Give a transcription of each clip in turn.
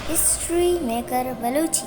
History maker Balochi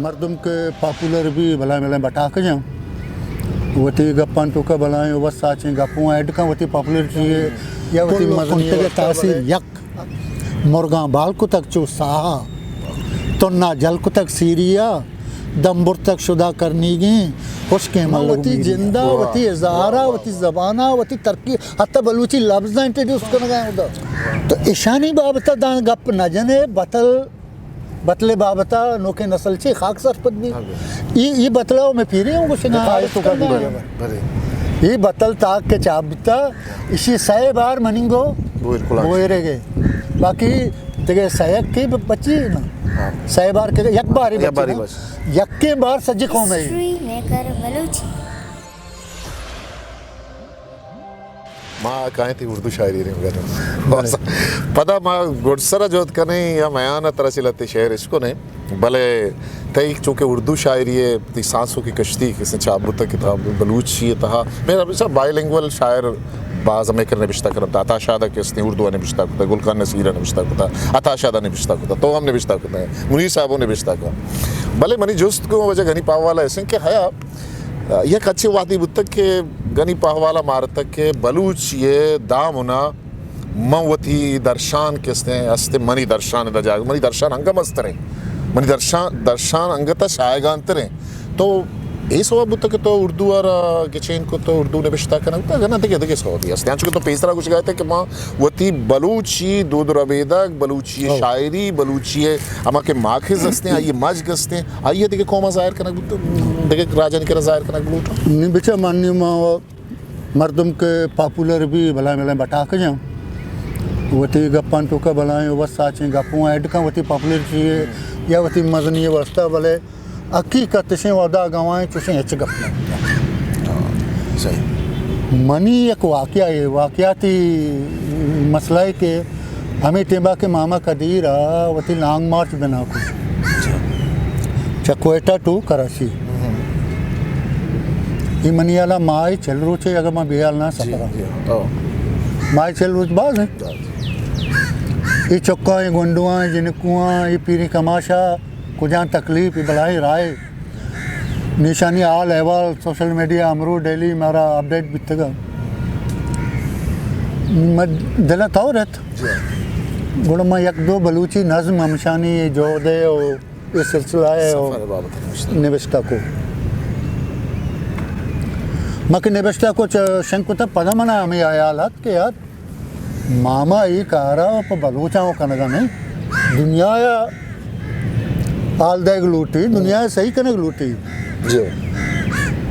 मर्दम के popular भी भला मिला बटा के जाऊँ वती गप्पन तो का भलाएं वो साचें गप्पों ऐड का वती पॉपुलर चाहिए या वती मजनी के तासीर यक मुर्गा बाल को तक चो साहा तो ना जल को तक सीरिया दम्बुर तक शुदा करनी गई उसके वती जिंदा वती इज़ारा वती ज़बाना वती तरक्की हत्ता बलूची लफ्ज़ इंट्रोड्यूस करना गया उधर तो ईशानी बाबता दान गप न जने बतले बाबता नोके नस्ल चे खाक सरपत भी ये बतलाओ मैं फिर हूँ कुछ ना तो कर ये बतल ताक के चाबता इसी सही बार मनिंगो वो रहेगे बाकी तेरे सयक के बच्ची ना सही बार के यक बार ही यक के बार सज्जे कौम है हिस्ट्री मेकर बलूची माँ कहीं थी उर्दू शायरी रही मगर पता माँ गुड़सरा जोत का नहीं या मयाना तरह से लते शहर इसको नहीं भले तई चूँकि उर्दू शायरी है ती सांसों की कश्ती किसने चाबुता किताब बलूची तहा मेरा हमेशा बाइलिंगुअल शायर बाज़ अमेकर ने बिश्ता करता अता शादा किसने उर्दू ने बिश्ता करता गुलकान नसीरा ने बिश्ता करता अता शादा ने बिश्ता करता तो हमने बिश्ता करता है मुनीर साहबों ने बिश्ता करता भले मनी जुस्त को वजह घनी पाव वाला ऐसे कि हया यह अच्छी वादी बुतक के गनी पाहवाला मारतक के बलूच ये दामुना मवती दर्शान किसने अस्ते मनी दर्शान दजाग मनी दर्शान अंगम अस्तरे मनी दर्शान अंगता शायगांतरे तो ये सब बुतक तो उर्दू और के चेन को तो उर्दू ने बिश्ता करना होता है ना देखिए सो दिया अस्ते आंचो तो पेसरा कुछ कहते कि माँ वती बलूची दूध रबेदक बलूची शायरी बलूची अमा के माखिज अस्ते आइए मज गस्ते आइए देखिए कौमा जाहिर करना देखिए राजा ने करा जाहिर करना बलूटा नहीं बेचा माननी मर्दम के पॉपुलर भी भला मिला बटा के जाऊँ वती गप्पन तो का भलाएं वो साचें गप्पों ऐड का वती पॉपुलर चाहिए या वती मजनी वास्ता भले हकीकत से वादा गवाएं चुसे अच्छे गप सही मनी एक वाकया है वाकयाती मसला है कि हमें टेबा के मामा कदीरा वती लॉन्ग मार्च बना को चकोएटा टू कराची ये मनियाला माई चल रोचे अगर मैं बेहाल ना सफरा माई चल रोज बाज है ये चक्का ये गुंडुआ जिनकुआ ये पीरी कमाशा कुछ तकलीफ बलाई राय निशानी आल अहवाल सोशल मीडिया अमरू डेली मेरा अपडेट बितगा मैं दिला था रहत गुण मैं एक दो बलूची नज़म हमशानी जो दे और ये सिलसिला है और निविष्टा को मके निविष्टा को शंकु तक पदमना हमें आया हालत के यार मामा ये कह रहा पर बलूचाओं का नगा नहीं दुनिया आल देग लूटी दुनिया सही कनक लूटी जी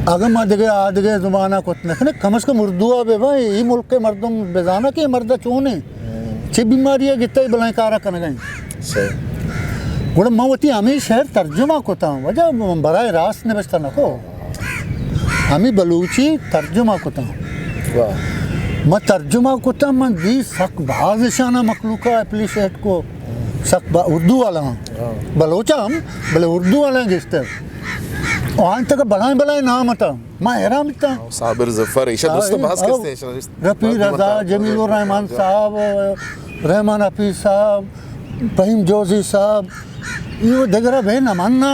अगर मद गए आद गए ज़ुबाना कुछ नहीं कम से कम उर्दू आबे भाई ये मुल्क के मर्दम बेजाना के मर्दा चूने चे बीमारियाँ गित्ते बलाएं कारा कन गए सही गुड़ मवती हमें शहर तर्जुमा को था वजह बराए रास्त ने बचता न को हमें बलूची तर्जुमा को था वाह मैं तर्जुमा को था मैं दी सक भाजशाना मखलूका एप्लीशेट को सक उर्दू वाला बलोचा हम भले उर्दू वाला गिस्ते वहाँ तक बलाएं नाम था मैं हैरान था साबिर जफर ईशा दोस्तों बात करते हैं रफ़ी रज़ा जमीलुर रहमान साहब रहमान हफीज़ साहब फहीम जोशी साहब ये देगरा भाई न मानना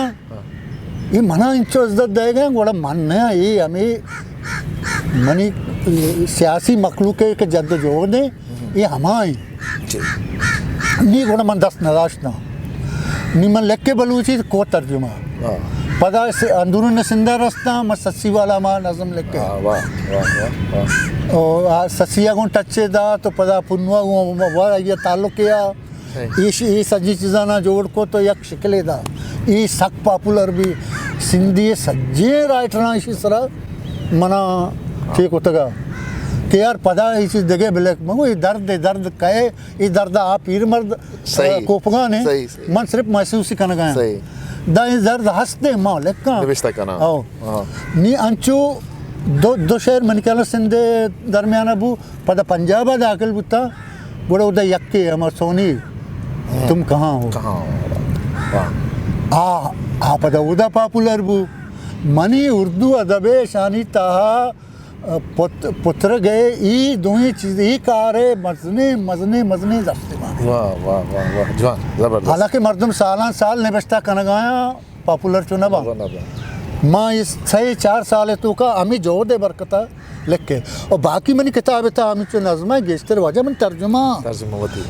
ये मना इंचो इज्जत देगा गोड़ा मानना ये हमें मनी सियासी मखलूक के जद्दोजहद है ये हमारी नहीं गोड़ा मन दस नदाश ना नहीं मन लेके बलूची को तर्जुमा पदा से अंदरून सिंधा रस्ता मैं सस्सी वाला मां नज़म लेके वाह वाह वाह और ससिया को टचे दा तो पदा पुनवा वो ये ताल्लुक या ये सजी चीज़ा ना जोड़ को तो यक शिकले दा ये सक पॉपुलर भी सिंधी सज्जे राइटर ना इसी तरह मना ठीक होता कि यार पता इसी जगह बिलक मगो ये दर्द कहे ये दर्द आप पीर मर्द सही, कोपगा ने सही, सही। मन सिर्फ महसूस ही करना गया सही। दा ये दर्द हंसते माँ लेका निविष्टा करना नी अंचो दो शहर मन के सिंधे दरमियान अबू पता पंजाब दाखिल बुता बड़ा उधर यक्के अमर सोनी तुम कहाँ हो कहाँ वाह आ पता उदा पॉपुलर बु मनी उर्दू अदबे शानी ताहा पुत्र गए ई दोही चीज ई कारे मजने दस्ते माने वाह वाह वाह वाह जवान जबरदस्त हालांकि मर्दम सालान साल निबस्ता कनगाया पॉपुलर चुनाव माँ इस 4 साल तो का हमें जोर दे बरकता लिख के और बाकी मनी किताब था हमें जो नज़्म गेस्टर वजह मन तर्जुमा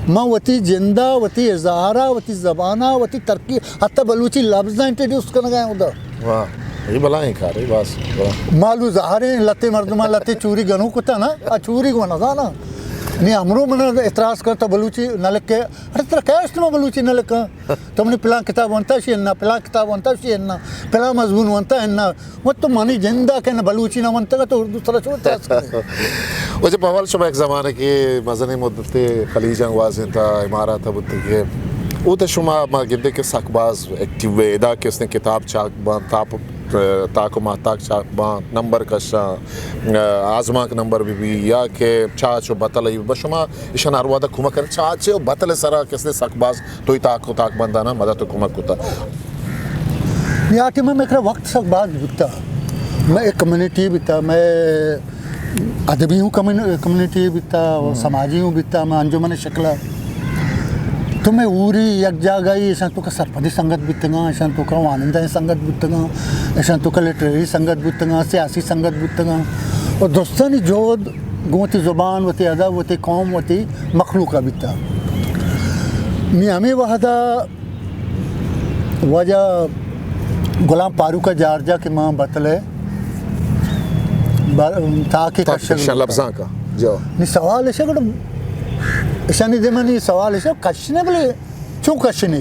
माँ वती जिंदा वती इज़ारा वती ज़बाना वती तरक्की हत्ता बलूची लफ्ज़ इंट्रोड्यूस करना गया उधर वाह ये भला ही खा रही बस मालू ज़ाहरे लते मर्दमा लते चूरी गनू कुता ना चूरी को ना ना नहीं हमरो मन एतराज़ करता बलूची न लिख के अरे तेरा क्या इसमें बलूची न लिखा तुमने पिला किताब बनता शी ना पिला किताब बनता शी ना पिला मजमून बनता है ना वो तो मानी जिंदा के ना बलूची ना बनता का तो उर्दू तरह छोड़ता वो जब अवल शुभ एक ज़माने की मज़ने मुद्दते खलीज अंगवाज़ था इमारत अब के वो तो शुमा माँ गिद्दे के सकबाज एक्टिव वेदा के उसने किताब चाक बांध ताको माताक चाक बांध नंबर का आज़मा का नंबर भी या के चाचो बतल बशुमा इशन अरवादा खुमा कर चाचे बतल सरा किसने सकबाज तो ही ताक बंदा ना मदद तो खुमा कुता यहाँ के मैं मेरा वक्त सकबाज बिता मैं एक कम्युनिटी बिता मैं अदबी हूँ कम्युनिटी बिता समाजी हूँ बिता मैं अंजुमन शक्ला तुम्हें ऊरी यक जागाई ऐसा तो का सरपदी संगत बितंगा ऐसा तो का आनंद संगत बितंगा ऐसा तो का लिटरेरी संगत बितंगा सियासी संगत बितंगा और दोस्तानी जोद गोती ज़ुबान वती अदब वती कौम वती मखलूका बिता मैं हमें वहदा वजह गुलाम पारू का जारजा के माँ बतले ताकि लफ्ज़ां का जो नहीं सवाल ऐसा करो ईशानी देमनी सवाल है कशने बोले क्यों कशने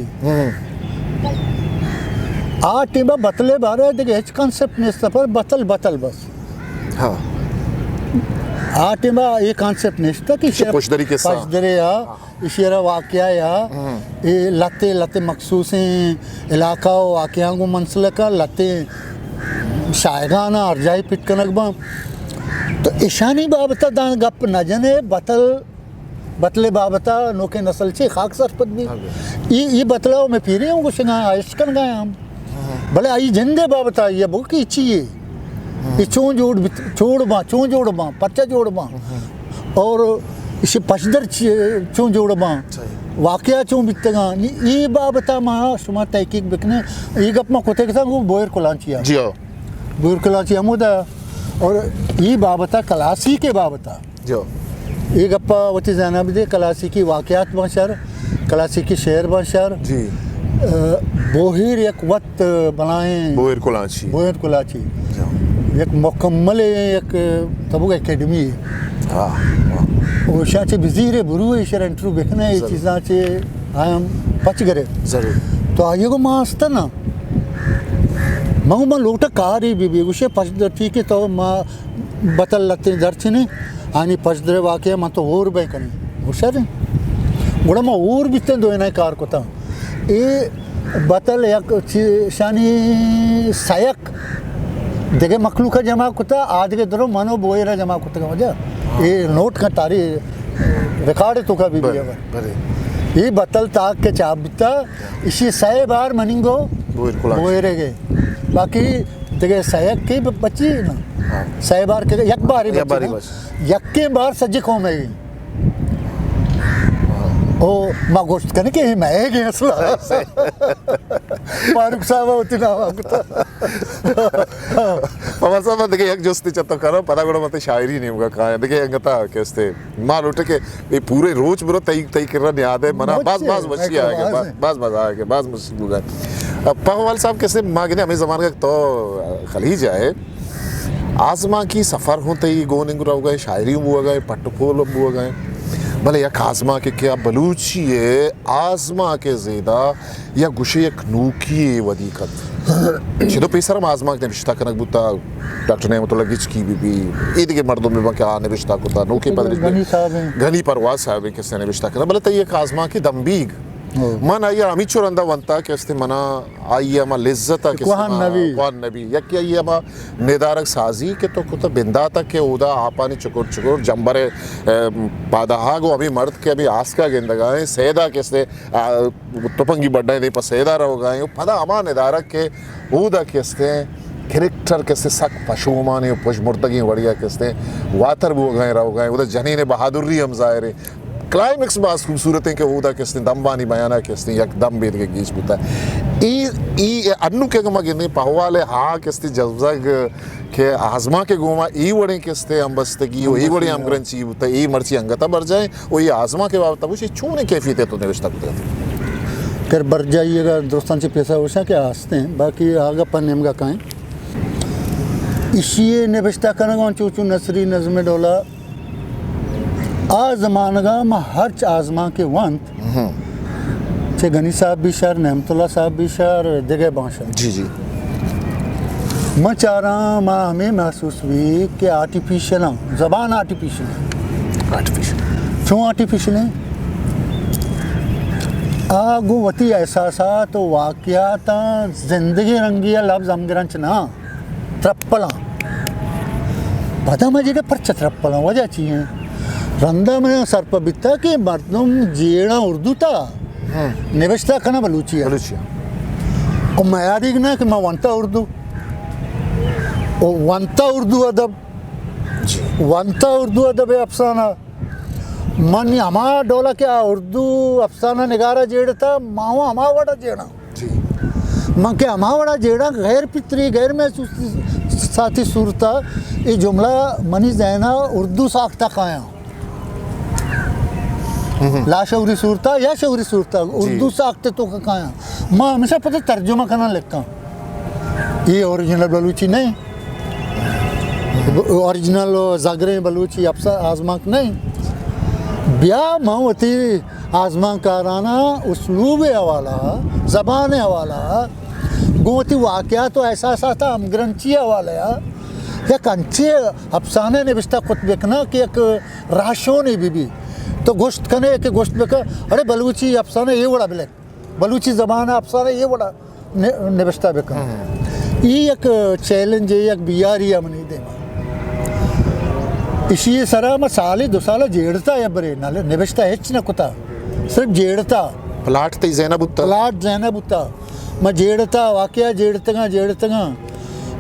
आ टीबा बतले बारे देखिए एच कॉन्सेप्ट ने सफर बतल बस हाँ आ टीबा ये कॉन्सेप्ट ने था कि कुछ तरीके से पशदरे या इशारा वाकया या ये लते मखसूस इलाका वाकया को मंसल का लते शायगाना अर्जाई पिट कनकबा तो ईशानी बाबता दान गप न जने बतले बाबता नोके नस्ल छे खाक सरपत भी ये बतलाओ मैं फिर हूँ कुछ ना आयश कर गए हम भले आई जिंदे बाबता ये बुक की चाहिए ये चोड़ बा पर्चा जोड़ बा और इसे पशदर चों जोड़ बा वाकया चों बितगा ये बाबता माँ शुमा तहकीक बिकने ये गप में कुते के वो बोयर कोलांचिया जी बोयर कोलांचिया मुदा और ये बाबता कलासी के बाबता जो ये गप्पा वती जाना भी दे कलासी की वाकयात बशर कलासी की शेर बशर जी बोहिर एक वक्त बनाएं बोहिर कुलाची एक मुकम्मल एक तबुक एकेडमी और शाचे वजीर बुरू इशर इंटरव्यू देखना ये चीज़ां चे हम पच गरे जरूर तो आइए को मास्टर ना माँ लोटा कारी भी उसे पच ठीक है तो माँ बतल लगते दर्शने आणि पशदरे वाक्य मत और बेकनी हुशार गुड़ा में और बिते दो ना कार को था ये बतल एक शानी सायक देखे मखलूका जमा कुता आज के दरो मनो बोएरा जमा कुता का मजा ये नोट का तारी रिकॉर्ड तो का भी ये बतल ताक के चाप बिता इसी 100 बार मनिंगो बोएरे गए बाकी देखे सायक की बच्ची ना 100 बार के एक बार ही यक्के बार सज्जे कौम है ओ माँ गोश्त करने के मैं गया फारूक साहब होती ना पवन साहब देखिए एक जोस्ती चत्तो करो पता करो मत शायरी नहीं होगा कहाँ देखिए अंगता कैसे मार उठ के ये पूरे रोज ब्रो तई कर रहा याद है मना बाज मच्छी आएगा बाज आएगा बाज मच्छी होगा पवन साहब कैसे मांगने हमें ज़माने का तो खलीज आए आज़मा की सफ़र होते ही गोनिंग हो गए शायरी हुआ गए पट्टफूल हुआ गए भले या आजमा के क्या बलूची है आजमा के ज़ेदा या गुशे एक नूकी वदीकत चिदो पेसरम आजमा के निविष्टा कनक बुता डॉक्टर ने मतलब गिच की भी ईद के मर्दों में क्या निविष्टा कुता नूकी पदरी घनी परवाज साहब के से निविष्टा करना भले तय एक आजमा की दम्बीग मन आइया अमी चुरंदा वंता के अस्ते मना आइया मा लिज्जता के कौन नबी या क्या ये मा निदारक साजी के तो कुता बिंदा तक के उदा आपानी चुकुर चुकुर जंबरे पादाहा गो अभी मर्द के अभी आस्का गेंदगाए सेदा के अस्ते तुपंगी बड्डा दे पर सेदा रहो गाए पदा अमा निदारक के उदा के अस्ते कैरेक्टर के सक पशुमाने पुश मुर्तगी वड़िया के अस्ते वातर बो गए रहो गए उधर जनी ने बहादुरी हम जाहिर क्लाइमेक्स बास खूबसूरत है कि वो उदा किसने दम्बानी बयाना किसने एक दम बेद के गीच बुता ई अन्नू के गमा गिने पहवाले हाँ किसने जज़ग के आज़मा के गोमा ई वड़े किसने हम बस्तगी वो ई वड़े हम ग्रंची बुता ई मर्ची अंगता बर जाए वो ये आज़मा के बाबत वो चूने कैफियत है तो निविष्टा बुता कर बर जाइएगा दोस्तों से पैसा वैसा क्या हंसते हैं बाकी आगे पर नेम का कहें इसी निविष्टा करना चूचू नसरी नज़म डोला आजमानगा में हर आजमा के वंत चे गनी साहब भी शहर नेमतुल्ला साहब भी शहर जगह बाशा जी जी मैं चाह रहा माँ हमें महसूस हुई कि आर्टिफिशियल ज़बान आर्टिफिशियल क्यों आर्टिफिशियल है आगो वती एहसासा तो वाक़यात जिंदगी रंगी लफ्ज़ हमगरंच ना ट्रप्पला पता मजे पर ट्रप्पला वजह चाहिए रंदा में सर पर बिता के मर्दम जेड़ा उर्दू था निविष्टा करना बलूचिया और मैं याद ही ना कि मैं वंता उर्दू अदब अफसाना मन हमारा डोला क्या उर्दू अफसाना निगारा जेड़ था मावा हमारा वड़ा जेड़ा माँ के हमारा वड़ा जेड़ा गैर पितरी गैर महसूस साथी सूरता ये जुमला मनी जैना उर्दू साख्ता काया ला शौरी सूरता या शौरी सूरता उर्दू साख्ते तो काया मैं हमेशा पता तर्जुमा करना लिखता हूँ ये ओरिजिनल बलूची नहीं ओरिजिनल जागरे बलूची अफसा आजमाक नहीं ब्या मावती आजमा काराना उसलूब हवाला ज़बान हवाला गोती वाक़या तो एहसास था अमग्रंची हवाला या कंचे अफसाने ने बिस्ता खुद बेकना कि एक राशो ने बीबी तो गोश्त कने के गोश्त बेका अरे बलूची अफसाने ये बड़ा बिले बलूची ज़बान अफसाने ये बड़ा निबिस्ता बेका ये एक चैलेंज है एक बीआर या मनी दे इसी सरा मैं साल 2 साल जेड़ता है बरे नाले निबिस्ता हेच न कुता सिर्फ जेड़ता प्लाट ते ज़ैनब उत्ता मैं जेड़ता वाक़या जेड़तगा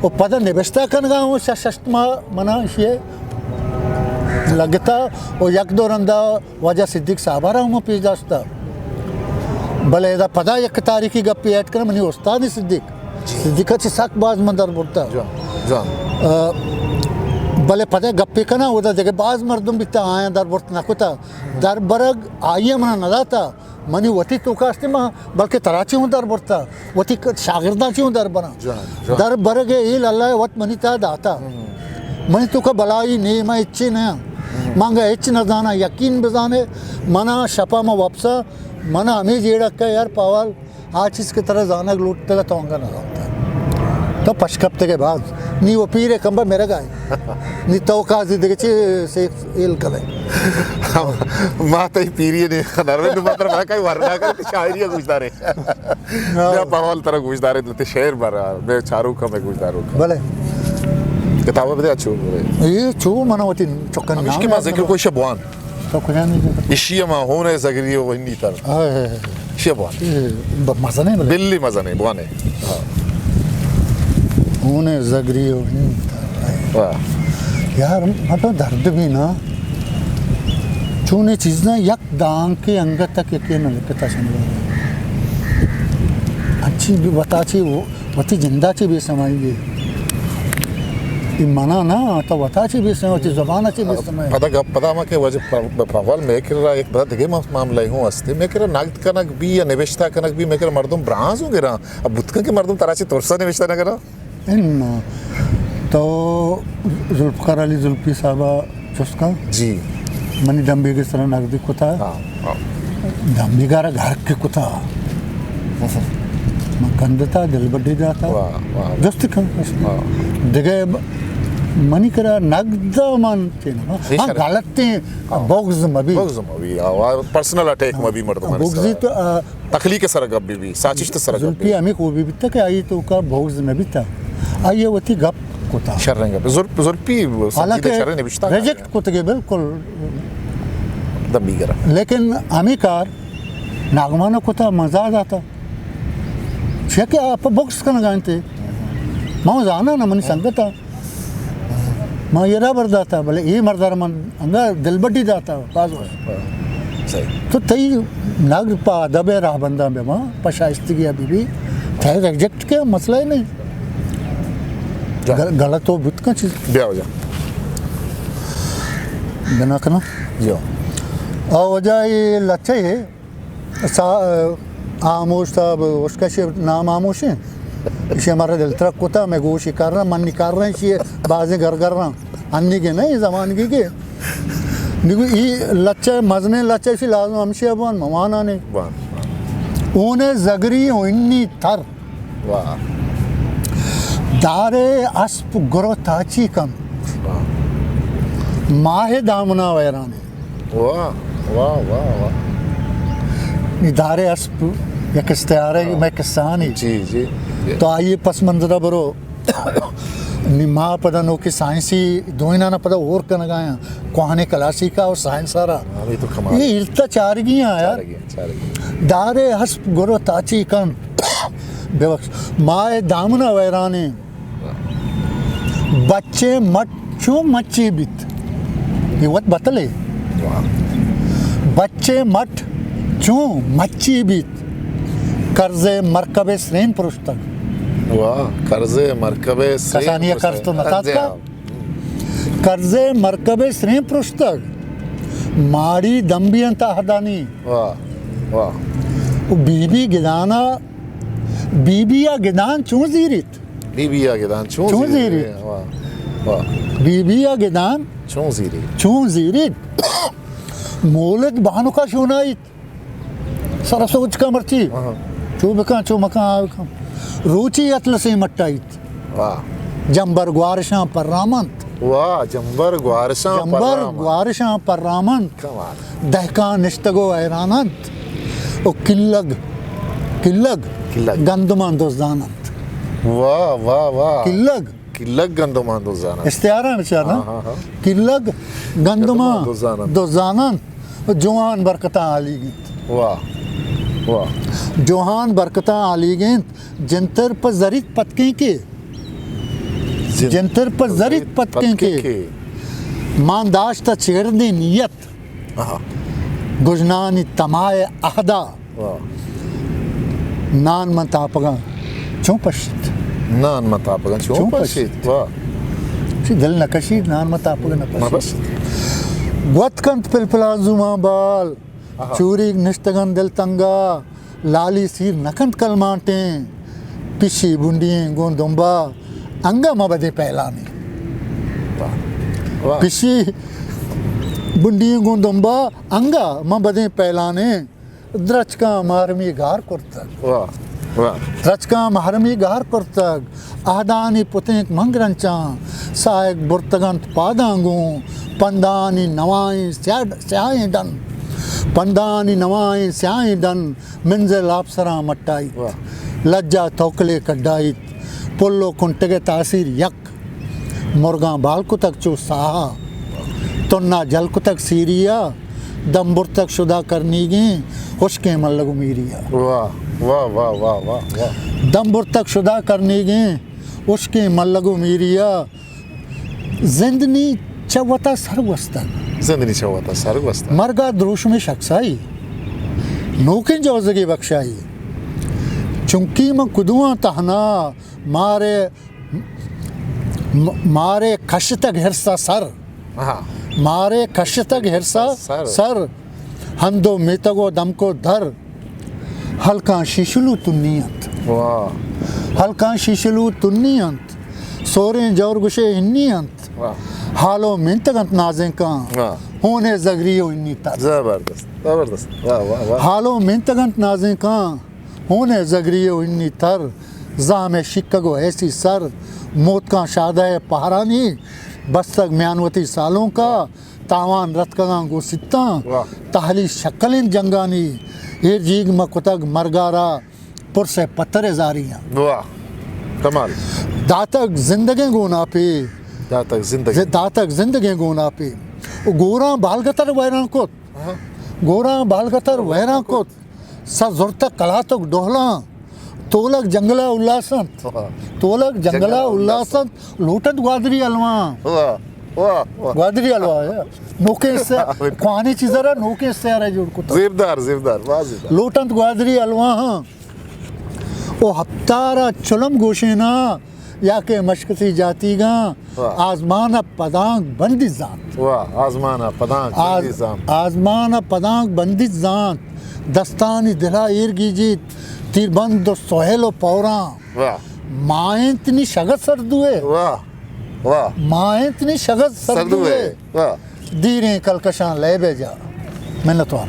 वो पता निबिस्ता कनगा हूँ शष्टमा मना ये लगता और यक दो रंदा वजह सिद्दीक साहब रहा हूँ पीस दास्ता भले इधर पता यक तारीखी गप्पी ऐड कर मनी उस्ताद सिद्दीक अच्छी सक बाज मंदर बोलता भले पता गप्पी का ना उधर जगह बाज मर्दम बिता आया दर बोलता ना कुता दर बरग आइए मना नदाता मनी वती तो कास्ते माँ बल्कि तराची हूँ दर बोलता वती शागिर्दाची हूँ दर बना दर बरग ये अल्लाह वत मनी ता दाता मनी तो का बलाई नहीं मैं इच्छे ना मांगा इच्छ न जाना यकीन बजाने मना शपा में वापसा मना हमें जेड़ा का यार पावाल आज इसकी तरह जाना लूटते का तोंगा न जाता तो पश्कप्ते के बाद नी वो पीरे कंबा मेरा गाय नी तो का जिंदगी से एल करे माता ही पीरिये ने नरवेंद्र मात्र मैं कहीं वरना कर शायरी गुजदारे मैं पावाल तरह गुजदारे तो शेर बरा मैं चारू का मैं गुजदारू भले किताबें बता अच्छी ये चू मना होती चौकन नाम इसके बाद जिक्र कोई शबवान तो कुछ नहीं इशिया माँ होने ज़गरी हो हिंदी तर शबवान मज़ा नहीं दिल्ली मज़ा नहीं बुआने होने ज़गरी हो हिंदी तर यार मतलब दर्द भी ना चूने चीज़ ना यक दांग के अंग तक यकीन न लगता समझ अच्छी भी बताची वो बती जिंदा ची भी समझिए मना ना तो बताची भी समझ ज़बान अच्छी भी समझ पता मैं के वजह पावल मैं किरा एक बता देखे मामला हूँ अस्ते मैं किरा नागत कनक भी या निवेशता कनक भी मैं किरा मर्दम ब्रांज हूँ गिरा अब बुतकन के मर्दम तराची तोरसा निवेशता ना करा इन तो जुल्फ़िकार अली जुल्फ़ी साहबा चुस्का जी मनी डंबी सर नगदी कुता डंबीगार घर के कुता कंदता दिल बड्डी जाता दोस्त दिगे मनी करा नगद मन हाँ गलती बोग्ज मबी पर्सनल अटैक मबी मर्द बोग्जी तो तखलीक सरग भी साजिश तो सरग जुल्फी हमें को भी तक आई तो का बोग्ज में भी था आइए वती गप कुता शर्रंग जुल्फी हालांकि रिजेक्ट कुतगे बिल्कुल दबी करा लेकिन हमें कार नागमाना कुता मजा आता छे के आप बॉक्स का लगाते माँ जाना ना मनी संगता माँ ये रहा बरदाता भले ये मर्दार मन अंगा दिल बड्डी जाता बाज सही तो तई नाग पा दबे रहा बंदा में माँ पशाइस्ती अभी भी थे रिजेक्ट के मसला ही नहीं गलत हो बुत का चीज ब्याह हो जा बिना करना जो और वजह ये लच्छे है आमोश साहब उसका शे नाम आमोश है इसे हमारा दिल तरक कुता मैं गोशी कर रहा मन निकाल रहा है इसे बाजें घर कर रहा अन्नी के नहीं जमान की के निगु ये लच्छे मजने लच्छे इसे लाज़म हमसे अबान मवाना ने उन्हें जगरी इन्नी थर वाह दारे अस्प गुरो ताची कम माहे दामना वैराने वाह वाह वाह वाह दारे अस्प एक इस्तेआरे मैं किसान ही जी जी तो आइए पस मंजरा बरो निमा पता नो कि साइंसी दोइना ना पता और कन गाया कोहाने क्लासी का और साइंस सारा अभी तो कमाल ये इल्ता चार गिया यार दारे हस्प गुरो ताची कन बेवक्स माए दामना वैराने बच्चे मट चो मच्ची बित ये वत बतले बच्चे मट चो मच्ची बित कर्जे मरकबे श्रेण पुरुषतक वाह कर्जे मरकबे कसानिया कर्ज तो नतात का कर्जे मरकबे श्रेण पुरुषतक माड़ी दम्बियंता हदानी वाह वाह बीबी गिदाना बीबिया गिदान चूं जीरित बीबिया गिदान चूं जीरित वाह वाह बीबिया गिदान चूं जीरित मोलत बहानु का शोनाइत सारा सोच का मर्ची चो मका रुचि अतल से मट्टाइत वाह जंबर ग्वारशा पररामंत वाह जंबर ग्वारशा पररामंत कमाल दहका निष्तगो ऐरानंत ओ किल्लग गंदमान दोजानंत वाह वाह वाह किल्लग गंदमान दोजानंत इस्तेआरा में चाहना किल्लग गंदमान दोजानंत जवान बरकता आली गीत वाह वाह जोहान बरकता आली गेंद जंतर पर जरित पतके के जंतर पर जरित पतके के मानदाश्त छेड़ दी नियत गुजनानी तमाए अहदा नान मतापगा चौपशित नान मतापगा चौपशित वाह दिल नकशी नान मतापगा नपशित वतकंत पिलपिला जुमा बाल चूरी निष्तगन दिल तंगा लाली सीर नकंत कलमाटे पिशी बुंडिये गोंदुम्बा अंगा मबदे पहलाने पिशी बुंडिये गोंदुम्बा अंगा मबदे पहलाने द्रचका मारमी गार कुर्तक वाह वाह द्रचका मारमी गार कुर्तक आहदानी पुतेक मंगरंचा सायक बुर्तगंत पादांगू पंदानी नवाई स्याई डन पंदानी नवाई स्याई डन मंजिल आपसरा मट्टाइत लज्जा तोकले कड्डाइत पुल्लो कुंटगे तासीर यक मुर्गा बालकु तक चो साहा तुन्ना जलकु तक सीरिया दम्बुर तक शुदा करनी गी हुश्के मल्लगु मीरिया वाह वाह वाह वाह वाह दम्बुर तक शुदा करनी गी उसके मल्लगु मीरिया जिंदनी चवता सरवस्तन मरगा द्रोश में शख्साई नोकिन जोजगी बख्शाई चुंकी में कुदुआ तहना मारे खश तक हिरसा सर मारे खश तक हिरसा सर हंदो मेतगो दमको धर हल्का शिशलू तुन्नियंत हल्का शिशलू तुन्नियंत सोरे जोर गुशे हिन्नियंत हालो मिंतगंत नाजें का होने जगरी इन्नी तर जबरदस्त जबरदस्त वाह वाह वाह हालो मिंतगंत नाजे का होने जगरी इन्नी तर जाम शिक्कगो ऐसी सर मौत का शादा है पहरानी बस्तक म्यानवती सालों का तावान रतकगा गो सित्ता वाह। ताहली शक्लें जंगानी ये जीग मकुतग मरगारा पुरसे पत्थर जारियां वाह कमाल दातक जिंदगी गोना पे दातक जिंदगी गोना पे गोरा बालगतर वैरा कोत गोरा बालगतर वैरा कोत सा जुरता कलातक डोहला तोलक जंगला उल्लासंत तोलक जंगला उल्लासंत लोटत ग्वादरी अलवा वाह वाह वाह ग्वादरी अलवा है नोके से खाने चीजरा नोके से आ रहा जोड़ को ज़िरदार ज़िरदार वाह ज़िरदार लोटंत ग्वादरी अलवा हाँ ओ हफ्तारा चुलम गोशेना या के मशकती जातीगा वाह। आजमाना पदांग बंदी जान वाह आजमाना पदांग निज़ाम आजमाना पदांग बंदी जान दस्तानी दिला इर्गीजीत तीरबंद दो सोहेलो पौरा वाह मायंतनी शगत सरदुए वाह वाह मायंतनी शगत सरदुए वाह दीरे कलकशां ले बेजा मिन्नतवार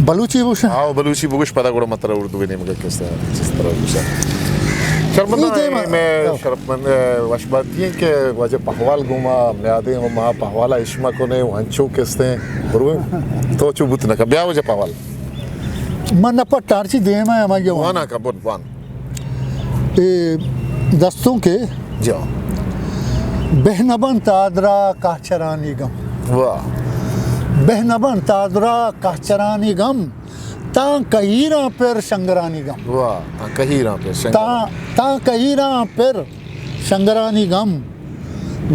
बलूची भूषण हाँ बलूची बुगुश पता करो मतलब उर्दू भी नहीं मगर किस तरह गुस्सा शर्मंदा मैं शर्मंद वशबाती के वजह पहवाल घुमा यादें वो महा पहवाला इश्मा को ने वंचो किसते बरुए तो चुबुत ना कब्या वजह पहवाल मन पर टार्ची दे में हमारे वाना का बुत वान दस्तों के जाओ बहनबन तादरा काचरानी गम वाह बहनबन तादरा काचरानी गम ता कहीरा पर शंगरानी गम वाह कहीरा पे ता कहीरा पर शंगरानी गम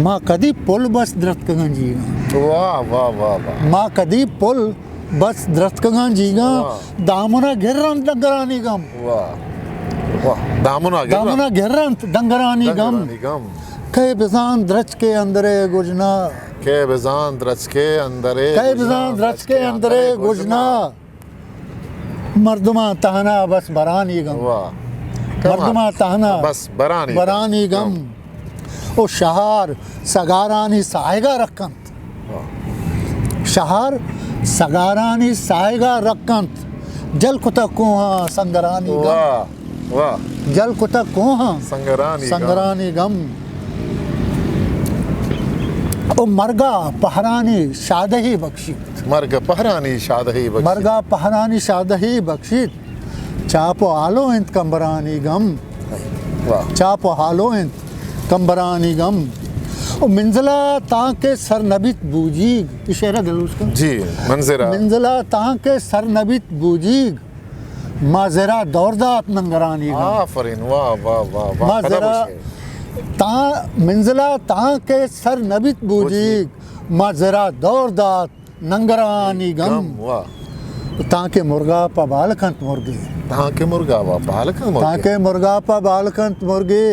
माँ कदी पुल बस द्रतकगंजी वाह वाह वाह वाह माँ कदी पुल बस द्रतकगंजी दामना घेरन डंगरानी गम वाह वाह दामना घेरन डंगरानी गम कई बिजान द्रच के अंदरे गुजना के बिजान द्रच के अंदरे कई बिजान द्रच के अंदरे गुजना मर्दमा तहना बस बरानी गम वाह मर्दमा तहना बस बरानी गम ओ शहार सगारानी सायगा रक्कंत शहार सगारानी सायगा रक्कंत जल कुता कोहा संगरानी गम वाह वाह जल कुता कोहा संगरानी गम ओ मरगा पहरानी शादही बख्शित मरगा पहरानी शादही बख्शित मरगा पहरानी शादही बख्शित चापो आलो इंत कंबरानी गम वाह चापो हालो इंत कंबरानी गम ओ मिंजला ताके सर नबित बूजीग इशारा दिल उसका जी मंजरा मिंजला ताके सर नबित बूजीग माजरा दौरदात नंगरानी गम आफरीन वाह वाह वाह वाह माजरा ता मिंजला ताके सर नबित बूजीग माजरा दौरदात नंगरानी गम वाह ताके मुर्गा पा बालकंत मुर्गे ताके मुर्गा वाह बालकंत मुर्गे ताके मुर्गा पा बालकंत मुर्गे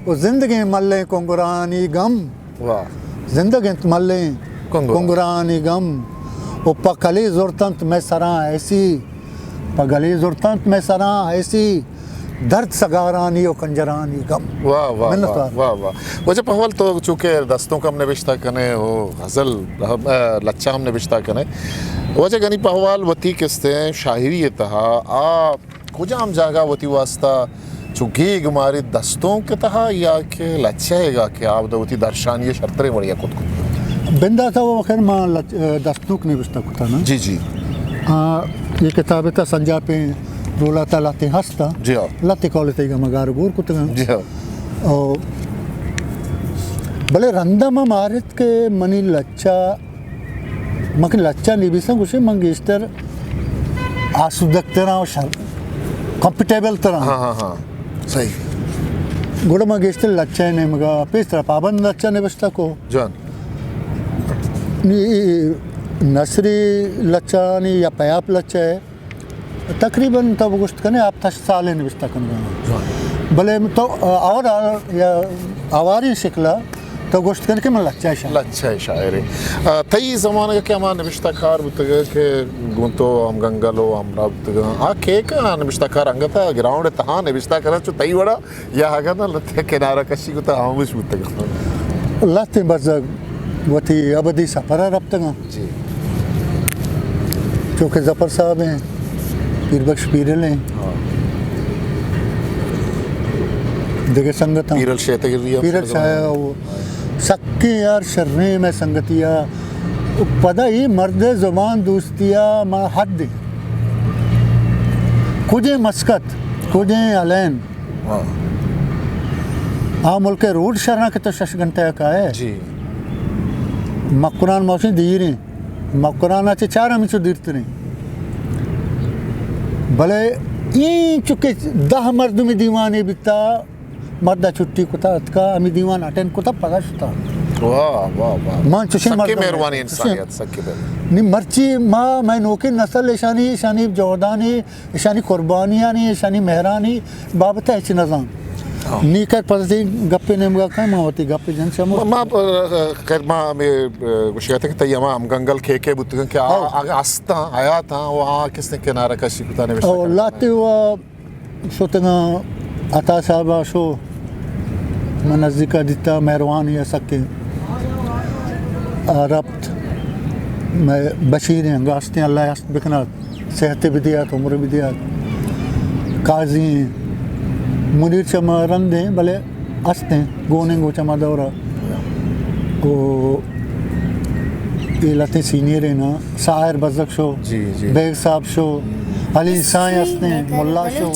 ओ जिंदगी मल्ले कुंगरानी गम वाह जिंदगी मल्ले कुंगरानी गम ओ पकली जुरतंत में सरा ऐसी पगली जुरतंत में सरा ऐसी दर्द सगारानी ओ कंजरानी गम वाह वाह वाह वाह वाह वजह पहवल तो चूँकि दस्तों का हमने बिश्ता कने हो गज़ल लच्चा हमने बिश्ता कने वजह गनी पहवाल वती किस्ते शायरी तहा आ कुजाम जागा वती वास्ता चुगीग मारी दस्तों के तहा या के लच्छेगा कि आप दवती दर्शानी शर्तरे बढ़िया खुद को बिंदा था वो खैर माँ दस्तों के निविष्टा को था ना जी जी ये किताब था संजा पे रोला था लाते हंसता जी हाँ लाते कॉल थे का मगार बोर को था जी हाँ और भले रंदम मारित के मनी लच्चा मकन लच्चा निबिसा कुछ मंगेस्टर आसुदक तरह और कंफर्टेबल तरह हाँ हाँ हाँ सही गुड़ मंगेस्टर लच्चा ने मगा पेश तरह पाबंद लच्चा ने बस्ता को जान नसरी लच्चा नहीं या पयाप लच्चा है तकरीबन तब गुश्त कने आप तश साले ने बिस्ता कन भले तो और या आवारी शिकला तो गोश्त करके मैं लच्छा है शायरी तई ज़माने का क्या मान निबिश्ता कार बुतगा के गुंतो हम गंगलो हम राबतगा आ के का निबिश्ता कार अंगता ग्राउंड तहां निबिश्ता करा चो तई वड़ा या हगा ना लते किनारा कशी को ता हम बुतगा लते बस वो थी अबदी सफ़र रब तक जी चूँकि ज़फ़र साहब हैं पीर बख्श पीरल हैं देखे संगत पीरल शेतगिरी पीरल शाह वो सक्के यार शर्रे में संगतिया पदा ही मर्द ज़ुबान दोस्तिया मा हद कुजे मस्कत कुजे अलैन मुल्क रोड शर्रा के तो 6 घंटे का है जी मकुरान मौसी दीरे मकुरान आचे 4 हमें दीरते नहीं भले ये चुके 10 मर्द में दीवाने बिता मर्दा छुट्टी कुता अतका अमी दीवान अटेंड कुता पगाशता वाह वाह वाह मान चुशे सक्के मेहरबानी इंसानियत सक्के मेहरबानी नि मर्ची माँ मैं नौके नस्ल ईशानी ईशानी जौदानी ईशानी कुर्बानियानी ईशानी मेहरानी बाबत है नज़ाम नी कर पता गप्पे ने मुगा काय माँ होती गप्पे जन से माँ खैर माँ में कुछ कहते हैं कि तैयार हम गंगल खेके बुत्ते क्या आगे आस्था आया था वो किसने किनारा का शिकुता ने और लाते हुआ सोतना अता साहब शो मनज़िका दिता मेहरबान या सके रब्त मैं बशीर हैं गास्ते अल्लाह हस्त बिकना सेहत भी दिया तो उम्र भी दिया काजी मुनीर चमा रंग हैं भले हंसते हैं गोने गो चमा दौरा को ये लते सीनियर है ना साहिर बज़क शो जी जी बेग साहब शो अली साई हंसते हैं मुल्ला शो